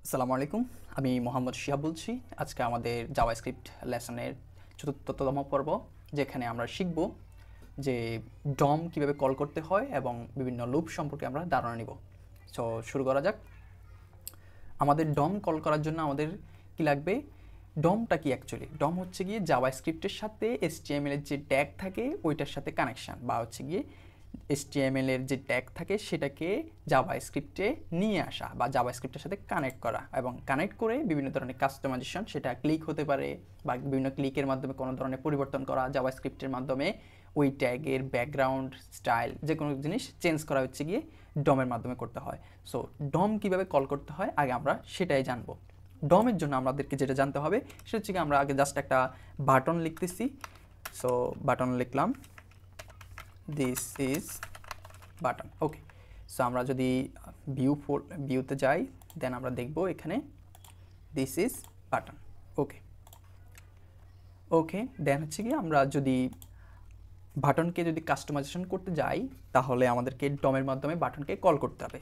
আসসালামু আলাইকুম। আমি মোহাম্মদ শিহাব বলছি। আজকে আমাদের জাভাস্ক্রিপ্ট লেসনের চতুর্থতম পর্ব, যেখানে আমরা শিখব যে ডম কিভাবে কল করতে হয় এবং বিভিন্ন লুপ সম্পর্কে আমরা ধারণা নিব। সো শুরু করা যাক। আমাদের ডম কল করার জন্য আমাদের কি লাগবে? ডমটা কি অ্যাকচুয়ালি? ডম হচ্ছে গিয়ে জাভাস্ক্রিপ্টের সাথে HTML এর যে ট্যাগ থাকে ওইটার সাথে কানেকশান, বা হচ্ছে গিয়ে HTML এর যে ট্যাগ থাকে সেটাকে জাভাস্ক্রিপ্টে নিয়ে আসা বা জাভাস্ক্রিপ্টের সাথে কানেক্ট করা, এবং কানেক্ট করে বিভিন্ন ধরনের কাস্টমাইজেশন, সেটা ক্লিক হতে পারে বা বিভিন্ন ক্লিকের মাধ্যমে কোনো ধরনের পরিবর্তন করা, জাভাস্ক্রিপ্টের মাধ্যমে ওই ট্যাগের ব্যাকগ্রাউন্ড স্টাইল যে কোনো জিনিস চেঞ্জ করা হচ্ছে গিয়ে ডমের মাধ্যমে করতে হয়। সো ডম কীভাবে কল করতে হয় আগে আমরা সেটাই জানবো। ডমের জন্য আমাদেরকে যেটা জানতে হবে সেটা হচ্ছে কি, আমরা আগে জাস্ট একটা বাটন লিখতেছি। সো বাটন লিখলাম, this is button. Okay, so আমরা যদি ভিউতে যাই, দেন আমরা দেখব এখানে দিস ইজ বাটন। ওকে ওকে দেন হচ্ছে কি, আমরা যদি বাটনকে যদি কাস্টমাইজেশন করতে যাই তাহলে আমাদেরকে ডমের মাধ্যমে বাটনকে কল করতে হবে।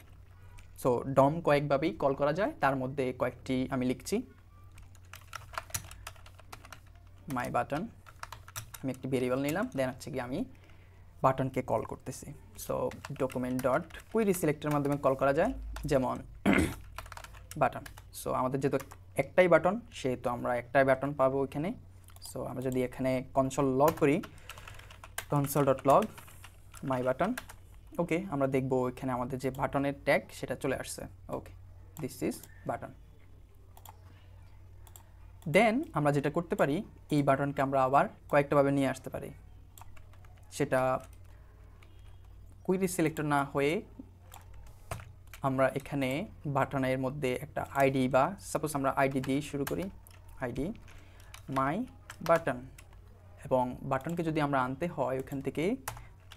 সো ডম কয়েকভাবেই কল করা যায়, তার মধ্যে কয়েকটি আমি লিখছি। মাই বাটন, আমি একটি ভেরিয়েবল নিলাম, দেন হচ্ছে কি আমি বাটনকে কল করতেছি। সো ডকুমেন্ট ডট কুইরি সিলেক্টের মাধ্যমে কল করা যায়, যেমন বাটন। সো আমাদের যেহেতু একটাই বাটন, সেহেতু আমরা একটাই বাটন পাবো এখানে। সো আমরা যদি এখানে কনসোল লগ করি, কনসোল ডট লগ মাই বাটন, ওকে, আমরা দেখব এখানে আমাদের যে বাটনের ট্যাগ সেটা চলে আসছে। ওকে, দিস ইজ বাটন। দেন আমরা যেটা করতে পারি, এই বাটনকে আমরা আবার কয়েকটাভাবে নিয়ে আসতে পারি। সেটা কুইরি সিলেক্টর না হয়ে আমরা এখানে বাটনের মধ্যে একটা আইডি, বা সাপোজ আমরা আইডি দিয়ে শুরু করি, আইডি মাই বাটন, এবং বাটনকে যদি আমরা আনতে হয় ওখান থেকে,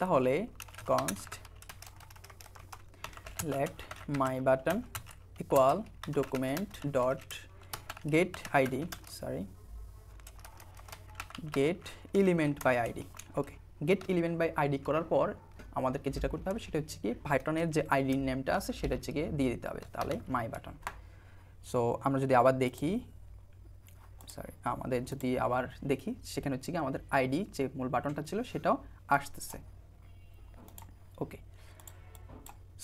তাহলে const let my button equal document dot get ID, get element by ID. Okay, get element by ID করার পর আমাদেরকে যেটা করতে হবে সেটা হচ্ছে কি, বাটনের যে আইডি নেমটা আছে সেটা হচ্ছে গিয়ে দিয়ে দিতে হবে, তাহলে মাই বাটন। সো আমরা যদি আবার দেখি, সেখানে হচ্ছে কি আমাদের আইডি যে মূল বাটনটা ছিল সেটাও আসতেছে। ওকে,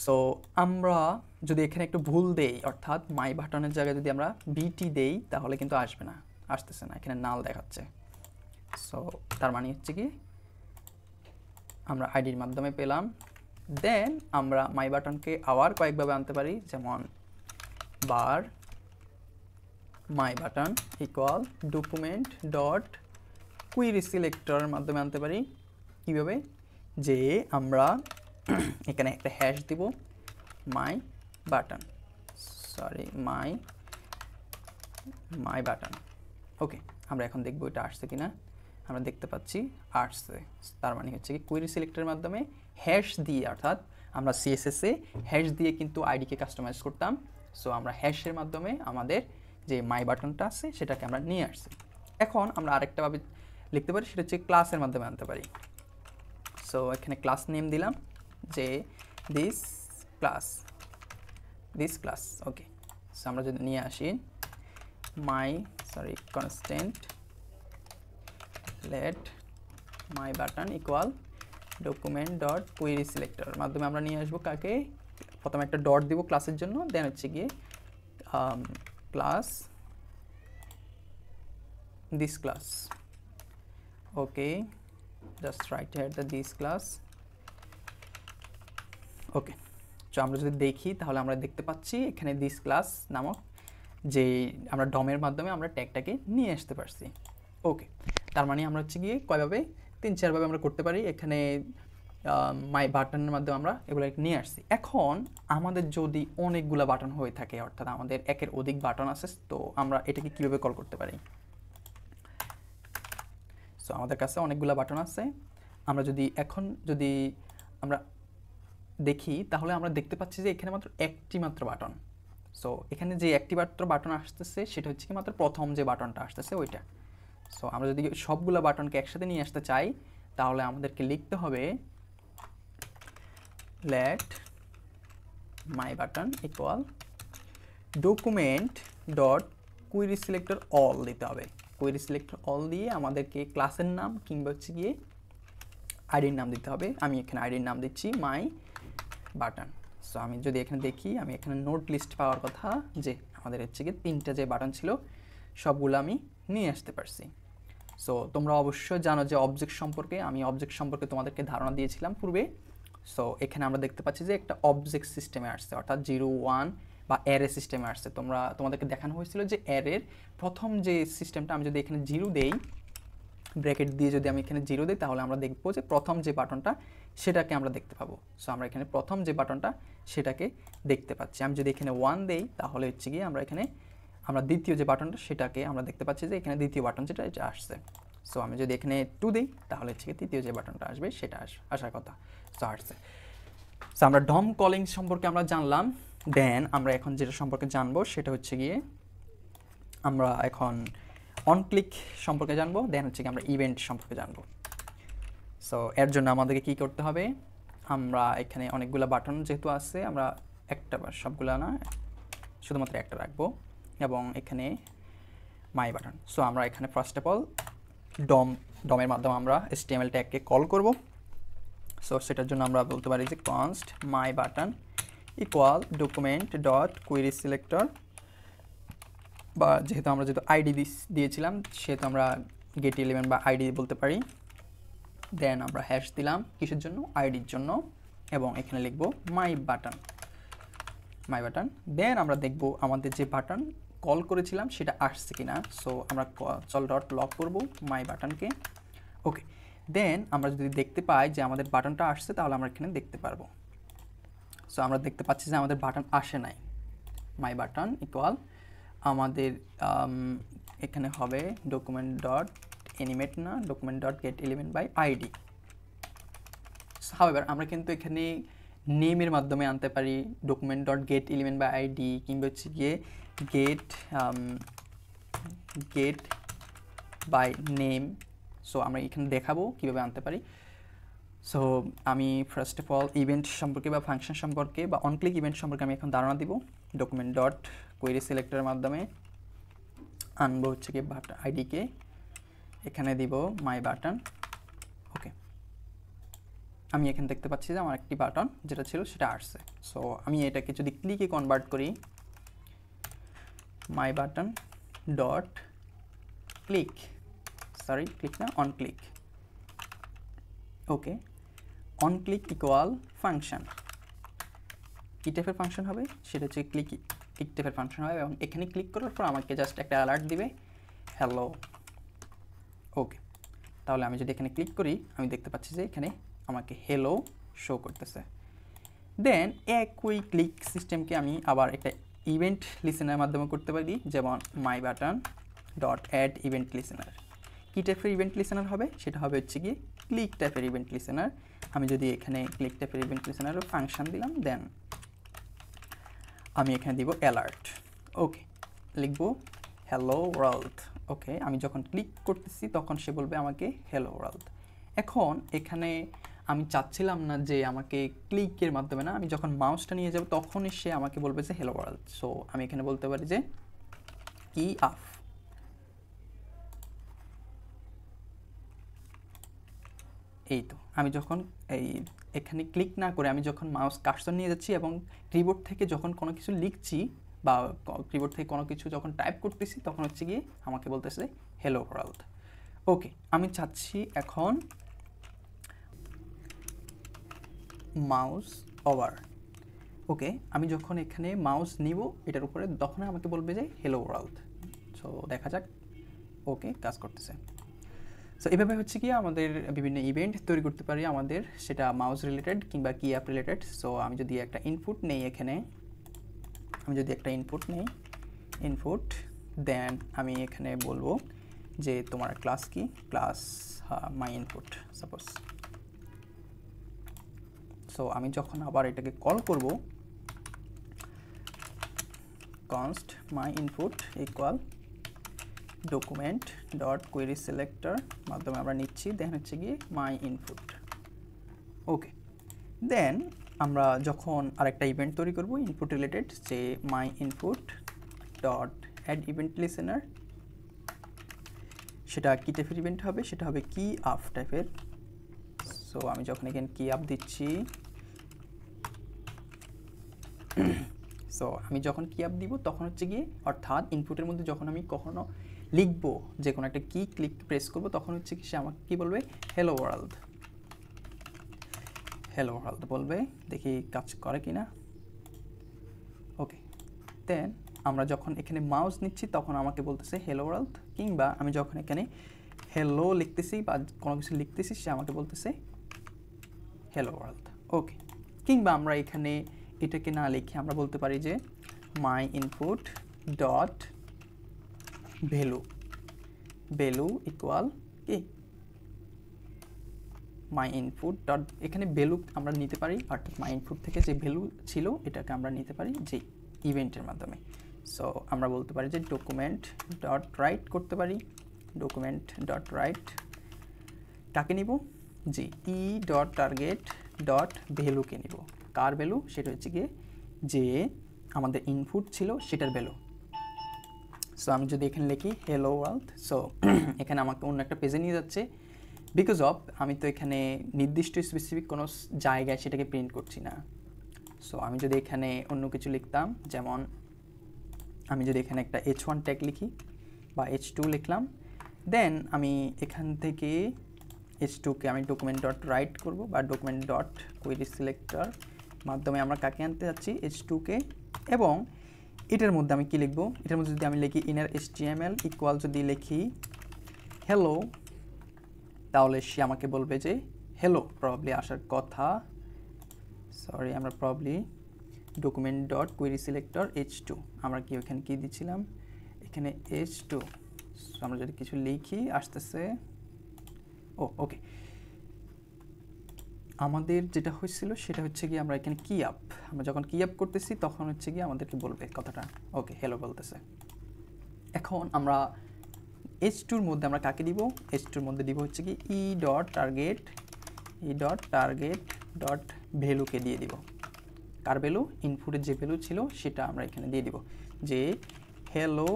সো আমরা যদি এখানে একটু ভুল দেই, অর্থাৎ মাই বাটনের জায়গায় যদি আমরা বিটি দেই, তাহলে কিন্তু আসতেছে না, এখানে নাল দেখাচ্ছে। সো তার মানে হচ্ছে কি আমরা আইডির মাধ্যমে পেলাম। দেন আমরা মাই বাটনকে আবার কয়েকভাবে আনতে পারি, যেমন var my button equal document dot query সিলেক্টরের মাধ্যমে আনতে পারি। কীভাবে? যে আমরা এখানে একটা হ্যাশ দিব, মাই বাটন, মাই বাটন। ওকে, আমরা এখন দেখব এটা আসছে কিনা। আমরা দেখতে পাচ্ছি আসছে। তার মানে হচ্ছে কি কুইরি সিলেক্টরের মাধ্যমে হ্যাশ দিয়ে, অর্থাৎ আমরা সিএসএসে হ্যাশ দিয়ে কিন্তু আইডিকে কাস্টমাইজ করতাম। সো আমরা হ্যাশের মাধ্যমে আমাদের যে মাই বাটনটা আছে সেটাকে আমরা নিয়ে আসছি। এখন আমরা আরেকটাভাবে লিখতে পারি, সেটা হচ্ছে ক্লাসের মাধ্যমে আনতে পারি। সো এখানে ক্লাস নেম দিলাম যে দিস ক্লাস। ওকে, সো আমরা যদি নিয়ে আসি constant late my button equal document dot query selector মাধ্যমে আমরা নিয়ে আসবো কাকে, প্রথমে একটা ডট দিব ক্লাসের জন্য, দেন হচ্ছে গিয়ে class this class. Okay, just write here the this class. Okay, তো আমরা যদি দেখি তাহলে আমরা দেখতে পাচ্ছি এখানে দিস ক্লাস নামক যে আমরা ডমের মাধ্যমে আমরা ট্যাগটাকে নিয়ে আসতে পারছি। ওকে, তার মানে আমরা হচ্ছে গিয়ে কয়ভাবে, 3-4ভাবে আমরা করতে পারি। এখানে মাই বাটনের মাধ্যমে আমরা এগুলো নিয়ে আসছি। এখন আমাদের যদি অনেকগুলো বাটন হয়ে থাকে, অর্থাৎ আমাদের একের অধিক বাটন আছে, তো আমরা এটাকে কীভাবে কল করতে পারি? সো আমাদের কাছে অনেকগুলো বাটন আছে। আমরা যদি আমরা দেখি তাহলে আমরা দেখতে পাচ্ছি যে এখানে মাত্র একটি মাত্র বাটন। সো এখানে যে একটি মাত্র বাটন আসতেছে সেটা হচ্ছে কি মাত্র প্রথম যে বাটনটা আসতেছে ওইটা। সো আমরা যদি সবগুলো বাটনকে একসাথে নিয়ে আসতে চাই তাহলে আমাদেরকে লিখতে হবে late my button equal document dot query selector all দিতে হবে। কুইরি সিলেক্টর অল দিয়ে আমাদেরকে ক্লাসের নাম কিংবা হচ্ছে গিয়ে আইডির নাম দিতে হবে। আমি এখানে আইডির নাম দিচ্ছি মাই বাটন। সো আমি যদি এখানে দেখি, আমি এখানে নোট লিস্ট পাওয়ার কথা, যে আমাদের হচ্ছে গিয়ে 3টা যে বাটন ছিল সবগুলো আমি নিয়ে আসতে পারছি। সো তোমরা অবশ্যই জানো যে অবজেক্ট সম্পর্কে, আমি অবজেক্ট সম্পর্কে তোমাদেরকে ধারণা দিয়েছিলাম পূর্বে। সো এখানে আমরা দেখতে পাচ্ছি যে একটা অবজেক্ট সিস্টেমে আসছে, অর্থাৎ 0 1 বা অ্যারে সিস্টেমে আসছে। তোমাদেরকে দেখানো হয়েছিল যে অ্যারের প্রথম যে সিস্টেমটা, আমি যদি এখানে 0 দেই, ব্র্যাকেট দিয়ে যদি আমি এখানে 0 দিই, তাহলে আমরা দেখব যে প্রথম যে বাটনটা সেটাকে আমরা দেখতে পাবো। সো আমরা এখানে প্রথম যে বাটনটা সেটাকে দেখতে পাচ্ছি। আমি যদি এখানে 1 দেই, তাহলে হচ্ছে গিয়ে আমরা দ্বিতীয় যে বাটনটা সেটাকে আমরা দেখতে পাচ্ছি যে এখানে দ্বিতীয় বাটন যেটা এটা আসছে। সো আমি যদি এখানে 2 দিই, তাহলে হচ্ছে তৃতীয় যে বাটনটা আসবে সেটা আসার কথা। সো আসছে। সো আমরা ডম কলিং সম্পর্কে আমরা জানলাম। দেন আমরা এখন যেটা সম্পর্কে জানবো সেটা হচ্ছে গিয়ে আমরা এখন অন ক্লিক সম্পর্কে জানবো। দেন হচ্ছে গিয়ে আমরা ইভেন্ট সম্পর্কে জানবো। সো এর জন্য আমাদেরকে কি করতে হবে, আমরা এখানে অনেকগুলো বাটন যেহেতু আছে, আমরা একটা বা সবগুলো না, শুধুমাত্র একটা রাখবো এবং এখানে মাই বাটন। সো আমরা এখানে ফার্স্ট অফ অল ডমের মাধ্যমে আমরা HTML ট্যাগকে কল করব। সো সেটার জন্য আমরা বলতে পারি যে const my button equal document dot query selector, বা যেহেতু আমরা আইডি দিয়েছিলাম সেহেতু আমরা গেট এলিমেন্ট বা আইডি বলতে পারি। দেন আমরা হ্যাশ দিলাম কিসের জন্য, আইডির জন্য, এবং এখানে লিখব মাই বাটন। দেন আমরা দেখব আমাদের যে বাটন কল করেছিলাম সেটা আসছে কিনা। সো আমরা কনসোল ডট লগ করব মাই বাটনকে। ওকে, দেন আমরা যদি দেখতে পাই যে আমাদের বাটনটা আসছে, তাহলে আমরা এখানে দেখতে পারবো। সো আমরা দেখতে পাচ্ছি যে আমাদের বাটন আসে নাই। মাই বাটন ইকুয়াল আমাদের এখানে হবে ডকুমেন্ট ডট অ্যানিমেট না, document dot get element by ID. However আমরা কিন্তু এখানে নেমের মাধ্যমে আনতে পারি document dot get element by ID, কিংবা হচ্ছে গিয়ে গেট বাই নেম। সো আমরা এখানে দেখাবো কীভাবে আনতে পারি। সো আমি ফার্স্ট অফ অল ইভেন্ট সম্পর্কে বা ফাংশন সম্পর্কে বা অনক্লিক ইভেন্ট সম্পর্কে আমি এখন ধারণা দিব। ডকুমেন্ট ডট কোয়েরি সিলেক্টরের মাধ্যমে আনবো হচ্ছে কি বাটন আইডিকে, এখানে দিব মাই বাটন। ওকে, আমি এখানে দেখতে পাচ্ছি যে আমার একটি বাটন যেটা ছিল সেটা আসছে। সো আমি এটাকে যদি ক্লিকে কনভার্ট করি, my button dot click, sorry click না, on click. Okay, on click equal function. কি টাইপের ফাংশন হবে সেটা হচ্ছে ক্লিক টাইপের ফাংশন হবে, এবং এখানে ক্লিক করার পর আমাকে জাস্ট একটা অ্যালার্ট দিবে হ্যালো। ওকে, তাহলে আমি যদি এখানে ক্লিক করি, আমি দেখতে পাচ্ছি যে এখানে আমাকে হেলো শো করতেছে। দেন একই ক্লিক সিস্টেমকে আমি আবার একটা ইভেন্ট লিসেনারের মাধ্যমে করতে পারি, যেমন my button dot add event listener. কী টাইপের ইভেন্ট লিসেনার হবে সেটা হবে হচ্ছে গিয়ে ক্লিক টাইপের ইভেন্ট লিসেনার। আমি যদি এখানে ক্লিক টাইপের ইভেন্ট লিসেনারও ফাংশন দিলাম, দেন আমি এখানে দিব অ্যালার্ট। ওকে, লিখব হ্যালো ওয়ার্ল্ড। ওকে, আমি যখন ক্লিক করতেছি তখন সে বলবে আমাকে হ্যালো ওয়ার্ল্ড। এখন এখানে আমি চাচ্ছিলাম না যে আমাকে ক্লিকের মাধ্যমে না, আমি যখন মাউসটা নিয়ে যাব তখনই সে আমাকে বলবে যে হ্যালো ওয়ার্ল্ড। সো আমি এখানে বলতে পারি যে কি আফ। এই তো আমি যখন এখানে ক্লিক না করে আমি যখন মাউস কার্সর নিয়ে যাচ্ছি এবং কিবোর্ড থেকে যখন কোনো কিছু লিখছি বা কিবোর্ড থেকে কোনো কিছু যখন টাইপ করতেছি, তখন হচ্ছে গিয়ে আমাকে বলতেছে হ্যালো ওয়ার্ল্ড। ওকে, আমি চাচ্ছি এখন মাউস ওভার। ওকে, আমি যখন এখানে মাউস নিব এটার উপরে, তখন আমাকে বলবে যে হ্যালো ওয়ার্ল্ড। সো দেখা যাক। ওকে, কাজ করতেছে। সো এভাবে হচ্ছে কি আমাদের বিভিন্ন ইভেন্ট তৈরি করতে পারি আমাদের, সেটা মাউস রিলেটেড কিংবা কি অ্যাপ রিলেটেড। সো আমি যদি একটা ইনপুট নেই, এখানে আমি যদি একটা ইনপুট নেই, ইনপুট, দেন আমি এখানে বলবো যে তোমার ক্লাস কি, class my input suppose. So আমি যখন আবার এটাকে কল করব, const my input equal document dot query selector মাধ্যমে আমরা নিচ্ছি, দেন হচ্ছে গিয়ে মাই ইনপুট। ওকে, দেন আমরা যখন আরেকটা ইভেন্ট তৈরি করব ইনপুট রিলেটেড, যে my input dot add event listener, সেটা কি টাইপের ইভেন্ট হবে, সেটা হবে কি আপ টাইপের। সো আমি যখন এখানে কি আপ দিচ্ছি, সো আমি যখন কি আপ দিব তখন হচ্ছে গিয়ে, অর্থাৎ ইনপুটের মধ্যে যখন আমি কখনো লিখবো, যে কোনো একটা কি ক্লিক প্রেস করব, তখন হচ্ছে কি সে আমাকে কি বলবে, হ্যালো ওয়ার্ল্ড, হ্যালো ওয়ার্ল্ড বলবে। দেখি কাজ করে কিনা। ওকে, দেন আমরা যখন এখানে মাউস নিচ্ছি তখন আমাকে বলতেছে হ্যালো ওয়ার্ল্ড, কিংবা আমি যখন এখানে হ্যালো লিখতেছি বা কোনো কিছু লিখতেছি সে আমাকে বলতেছে হ্যালো ওয়ার্ল্ড। ওকে, কিংবা আমরা এখানে এটাকে না লিখে আমরা বলতে পারি যে my input dot value, value equal কি মাই ইনপুট ডট, এখানে ভ্যালু আমরা নিতে পারি, অর্থাৎ মাই ইনপুট থেকে যে ভ্যালু ছিল এটাকে আমরা নিতে পারি যে ইভেন্টের মাধ্যমে। সো আমরা বলতে পারি যে ডকুমেন্ট ডট রাইট করতে পারি, ডকুমেন্ট ডট রাইট কাকে নিব, জি ই ডট টার্গেট ডট ভ্যালুকে নিব। কার ভ্যালু, সেটা হচ্ছে গিয়ে যে আমাদের ইনপুট ছিল সেটার ভ্যালু। সো আমি যদি এখানে লিখি হ্যালো ওয়ার্ল্ড, সো এখানে আমাকে অন্য একটা পেজে নিয়ে যাচ্ছে, বিকজ অফ আমি তো এখানে নির্দিষ্ট স্পেসিফিক কোনো জায়গায় সেটাকে প্রিন্ট করছি না। সো আমি যদি এখানে অন্য কিছু লিখতাম, যেমন আমি যদি এখানে একটা H1 ট্যাগ লিখি বা H2 লিখলাম, দেন আমি এখান থেকে H2কে আমি ডকুমেন্ট ডট রাইট করবো বা ডকুমেন্ট ডট কোয়েরি সিলেক্টর মাধ্যমে আমরা কাকে আনতে যাচ্ছি, H2কে। এবং এটার মধ্যে আমি কি লিখবো, এটার মধ্যে যদি আমি লিখি ইনার HTML ইকুয়াল, যদি লিখি হ্যালো, তাহলে সে আমাকে বলবে যে হ্যালো প্রবাবলি আসার কথা, সরি আমরা probably document dot query selector H2, আমরা কি ওখানে কি দিচ্ছিলাম, এখানে H2। সো আমরা যদি কিছু লিখি আসতেছে, ও ওকে, আমাদের যেটা হয়েছিল সেটা হচ্ছে কি আমরা এখানে কি আপ, আমরা যখন কি আপ করতেছি তখন হচ্ছে কি আমাদেরকে বলবে কথাটা, ওকে হ্যালো বলতেছে। এখন আমরা H2-র মধ্যে আমরা কাকে দিব, H2-র মধ্যে দিব হচ্ছে কি ই ডট টার্গেট ডট ভ্যালুকে দিয়ে দিব। কার ভ্যালু, ইনপুটের যে ভ্যালু ছিল সেটা আমরা এখানে দিয়ে দিব, যে hello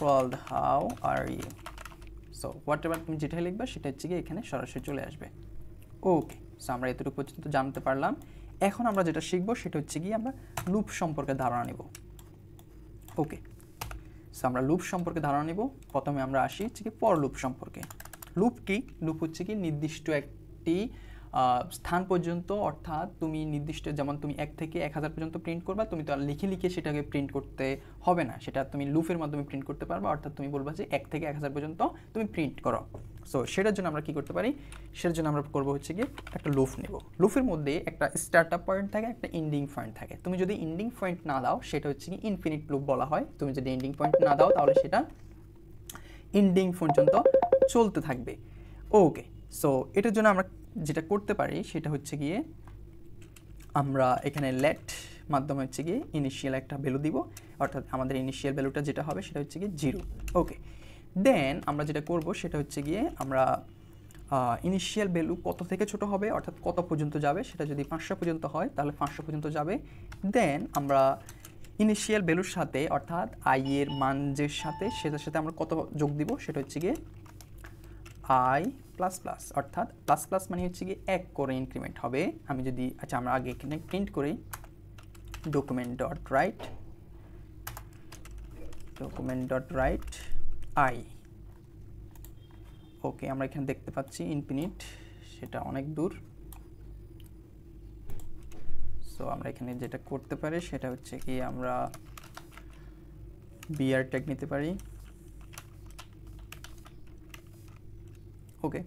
world how are you. So whatever তুমি যেটা লিখবা সেটা হচ্ছে কি এখানে সরাসরি চলে আসবে। ওকে, সো আমরা এতটুকু পর্যন্ত জানতে পারলাম। এখন আমরা যেটা শিখবো সেটা হচ্ছে কি আমরা লুপ সম্পর্কে ধারণা নেব। ওকে, সো আমরা লুপ সম্পর্কে ধারণা নেব। প্রথমে আমরা আসি হচ্ছে কি ফর লুপ সম্পর্কে। লুপ কি, লুপ হচ্ছে কি নির্দিষ্ট একটি স্থান পর্যন্ত, অর্থাৎ তুমি নির্দিষ্ট, যেমন তুমি 1 থেকে 1000 পর্যন্ত প্রিন্ট করবা, তুমি তো আর লিখে সেটাকে প্রিন্ট করতে হবে না, সেটা তুমি লুপের মাধ্যমে প্রিন্ট করতে পারবা। অর্থাৎ তুমি বলবা যে 1 থেকে 1000 পর্যন্ত তুমি প্রিন্ট করো। সো সেটার জন্য আমরা কি করতে পারি, সেটার জন্য আমরা করবো হচ্ছে গিয়ে একটা লুপ নেব। লুপের মধ্যে একটা স্টার্টআপ পয়েন্ট থাকে, একটা এন্ডিং পয়েন্ট থাকে। তুমি যদি এন্ডিং পয়েন্ট না দাও সেটা হচ্ছে কি ইনফিনিট লুপ বলা হয়। তুমি যদি এন্ডিং পয়েন্ট না দাও তাহলে সেটা এন্ডিং পর্যন্ত চলতে থাকবে। ওকে, সো এটার জন্য আমরা যেটা করতে পারি সেটা হচ্ছে গিয়ে আমরা এখানে লেট মাধ্যমে হচ্ছে গিয়ে ইনিশিয়াল একটা ভ্যালু দিব, অর্থাৎ আমাদের ইনিশিয়াল ভ্যালুটা যেটা হবে সেটা হচ্ছে গিয়ে 0। ওকে, দেন আমরা যেটা করব সেটা হচ্ছে গিয়ে আমরা ইনিশিয়াল ভ্যালু কত থেকে ছোট হবে, অর্থাৎ কত পর্যন্ত যাবে, সেটা যদি 500 পর্যন্ত হয় তাহলে 500 পর্যন্ত যাবে। দেন আমরা ইনিশিয়াল ভ্যালুর সাথে, অর্থাৎ আই এর মান যে সাথে, সেটার সাথে আমরা কত যোগ দিব, সেটা হচ্ছে গিয়ে আই প্লাস প্লাস, অর্থাৎ প্লাস প্লাস মানে হচ্ছে গিয়ে 1 করে ইনক্রিমেন্ট হবে। আমি যদি, আচ্ছা আমরা আগে এখানে প্রিন্ট করি ডকুমেন্ট ডট রাইট আই। ওকে, আমরা এখানে দেখতে পাচ্ছি ইনফিনিট, সেটা অনেক দূর। সো আমরা এখানে যেটা করতে পারি সেটা হচ্ছে কি আমরা বিআর ট্যাগ নিতে পারি। ওকে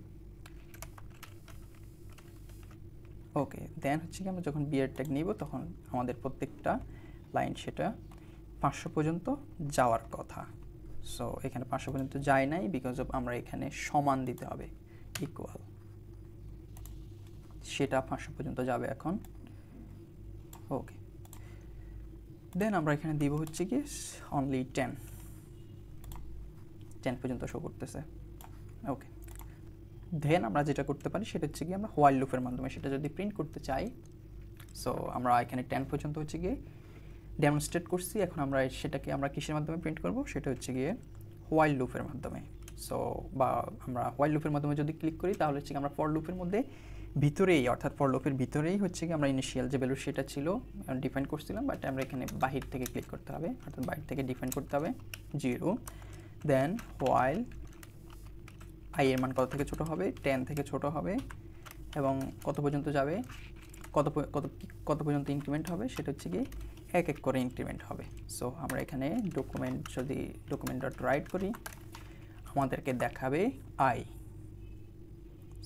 ওকে, দেন হচ্ছে কি আমরা যখন বিআর ট্যাগ নিব তখন আমাদের প্রত্যেকটা লাইন সেটা 500 পর্যন্ত যাওয়ার কথা। সো এখানে 500 পর্যন্ত যায় নাই, বিকজ অফ আমরা এখানে সমান দিতে হবে, ইকুয়াল, সেটা 500 পর্যন্ত যাবে এখন। ওকে, দেন আমরা এখানে দিব হচ্ছে কি অনলি 10 পর্যন্ত শো করতেছে। ওকে, দেন আমরা যেটা করতে পারি সেটা হচ্ছে কি আমরা হোয়াইল লুপের মাধ্যমে সেটা যদি প্রিন্ট করতে চাই, সো আমরা এখানে 10 পর্যন্ত হচ্ছে গিয়ে ডেমনস্ট্রেট করছি। এখন আমরা সেটাকে আমরা কিসের মাধ্যমে প্রিন্ট করব, সেটা হচ্ছে গিয়ে হোয়াইল লুপের মাধ্যমে। সো বা আমরা হোয়াইল লুপের মাধ্যমে যদি ক্লিক করি তাহলে হচ্ছে আমরা ফর লুপের মধ্যে ভিতরেই, অর্থাৎ ফর লুপের ভিতরেই হচ্ছে কি আমরা ইনিশিয়াল যে ভ্যালু সেটা ছিল ডিফাইন করছিলাম, বাট আমরা এখানে বাহির থেকে ক্লিক করতে হবে, অর্থাৎ বাহির থেকে ডিফাইন করতে হবে 0। দেন হোয়াইল আই এর মান কত থেকে ছোট হবে, 10 থেকে ছোট হবে, এবং কত পর্যন্ত যাবে, কত পর্যন্ত ইনক্রিমেন্ট হবে, সেটা হচ্ছে কি এক এক করে ইনক্রিমেন্ট হবে। সো আমরা এখানে ডকুমেন্ট ডট রাইট করি, আমাদেরকে দেখাবে আই।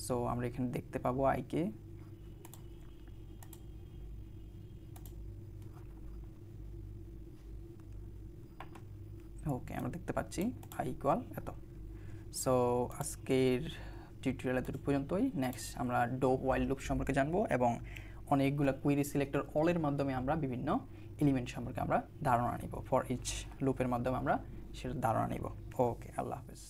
সো আমরা এখানে দেখতে পাবো আইকে। ওকে, আমরা দেখতে পাচ্ছি আই ইকুয়াল এত। সো আজকের টিউটোরিয়াল এত পর্যন্তই। নেক্সট আমরা ডো হোয়াইল লুপ সম্পর্কে জানবো এবং অনেকগুলো কুইরি সিলেক্টর অলের মাধ্যমে আমরা বিভিন্ন এলিমেন্ট সম্পর্কে আমরা ধারণা নিব। ফর ইচ লুপের মাধ্যমে আমরা সেটা ধারণা নিব। ওকে, আল্লাহ হাফেজ।